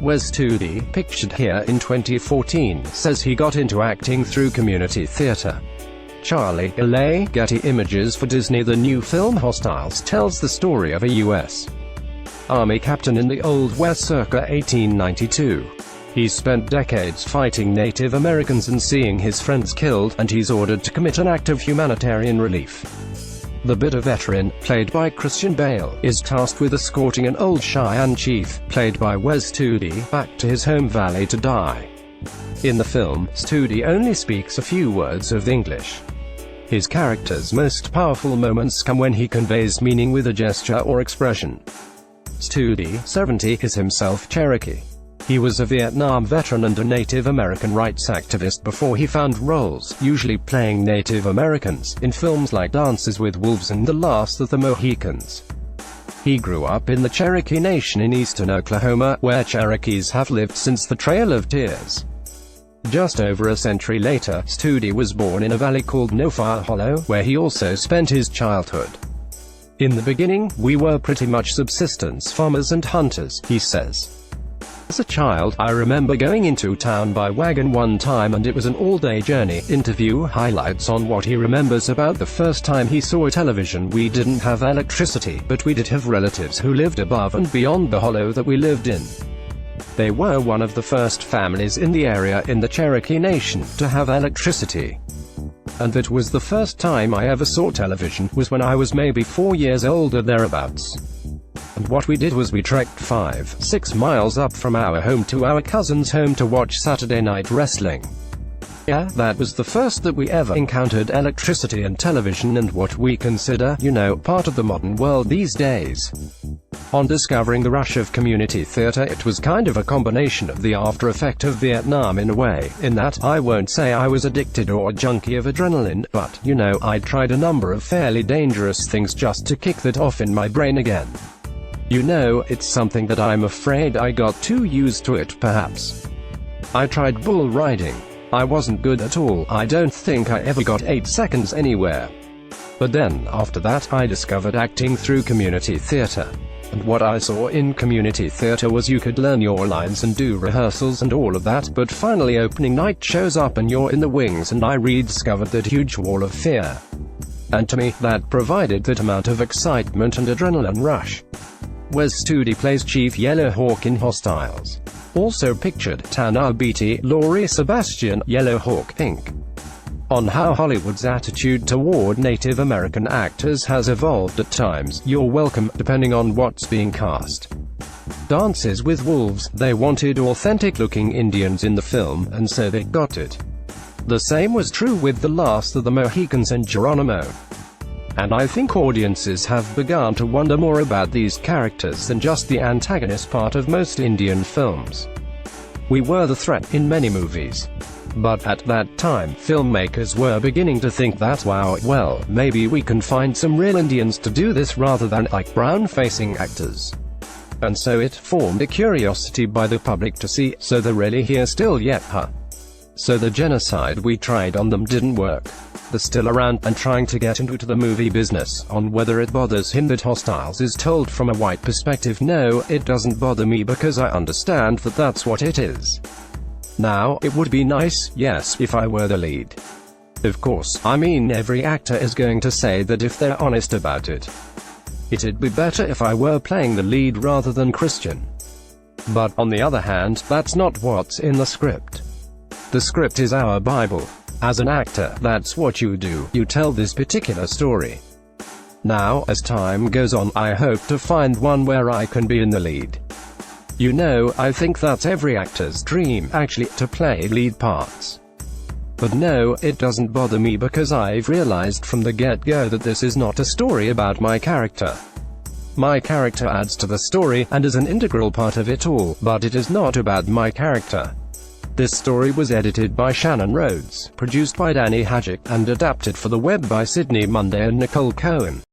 Wes Studi, pictured here in 2014, says he got into acting through community theater. Charlie LA, Getty Images for Disney. The new film Hostiles tells the story of a U.S. Army captain in the Old West circa 1892. He's spent decades fighting Native Americans and seeing his friends killed, and he's ordered to commit an act of humanitarian relief. The bitter veteran, played by Christian Bale, is tasked with escorting an old Cheyenne chief, played by Wes Studi, back to his home valley to die. In the film, Studi only speaks a few words of English. His character's most powerful moments come when he conveys meaning with a gesture or expression. Studi, 70, is himself Cherokee. He was a Vietnam veteran and a Native American rights activist before he found roles, usually playing Native Americans, in films like Dances with Wolves and The Last of the Mohicans. He grew up in the Cherokee Nation in eastern Oklahoma, where Cherokees have lived since the Trail of Tears. Just over a century later, Studi was born in a valley called No Fire Hollow, where he also spent his childhood. In the beginning, we were pretty much subsistence farmers and hunters, he says. As a child, I remember going into town by wagon one time and it was an all-day journey. Interview highlights on what he remembers about the first time he saw a television. We didn't have electricity, but we did have relatives who lived above and beyond the hollow that we lived in. They were one of the first families in the area in the Cherokee Nation to have electricity. And that was the first time I ever saw television, was when I was maybe 4 years old or thereabouts. And what we did was we trekked 5-6 miles up from our home to our cousin's home to watch Saturday Night Wrestling. Yeah, that was the first that we ever encountered electricity and television and what we consider, part of the modern world these days. On discovering the rush of community theater, it was kind of a combination of the after effect of Vietnam in a way, in that, I won't say I was addicted or a junkie of adrenaline, but, I tried a number of fairly dangerous things just to kick that off in my brain again. It's something that I'm afraid I got too used to it, perhaps. I tried bull riding. I wasn't good at all. I don't think I ever got 8 seconds anywhere. But then, after that, I discovered acting through community theater. And what I saw in community theater was you could learn your lines and do rehearsals and all of that, but finally opening night shows up and you're in the wings, and I rediscovered that huge wall of fear. And to me, that provided that amount of excitement and adrenaline rush. Wes Studi plays Chief Yellow Hawk in Hostiles. Also pictured, Tana Beatty, Laurie Sebastian, Yellow Hawk, Inc. On how Hollywood's attitude toward Native American actors has evolved at times. You're welcome, depending on what's being cast. Dances with Wolves, they wanted authentic-looking Indians in the film, and so they got it. The same was true with The Last of the Mohicans and Geronimo. And I think audiences have begun to wonder more about these characters than just the antagonist part of most Indian films. We were the threat in many movies. But at that time, filmmakers were beginning to think that, well, maybe we can find some real Indians to do this rather than, like, brown-facing actors. And so it formed a curiosity by the public to see, so they're really here still yet, huh? So the genocide we tried on them didn't work. They're still around, and trying to get into the movie business. On whether it bothers him that Hostiles is told from a white perspective. No, it doesn't bother me because I understand that that's what it is. Now, it would be nice, yes, if I were the lead. Of course, every actor is going to say that if they're honest about it. It'd be better if I were playing the lead rather than Christian. But, on the other hand, that's not what's in the script. The script is our Bible. As an actor, that's what you do, you tell this particular story. Now, as time goes on, I hope to find one where I can be in the lead. I think that's every actor's dream, actually, to play lead parts. But no, it doesn't bother me because I've realized from the get-go that this is not a story about my character. My character adds to the story, and is an integral part of it all, but it is not about my character. This story was edited by Shannon Rhodes, produced by Danny Hadjick, and adapted for the web by Sydney Munday and Nicole Cohen.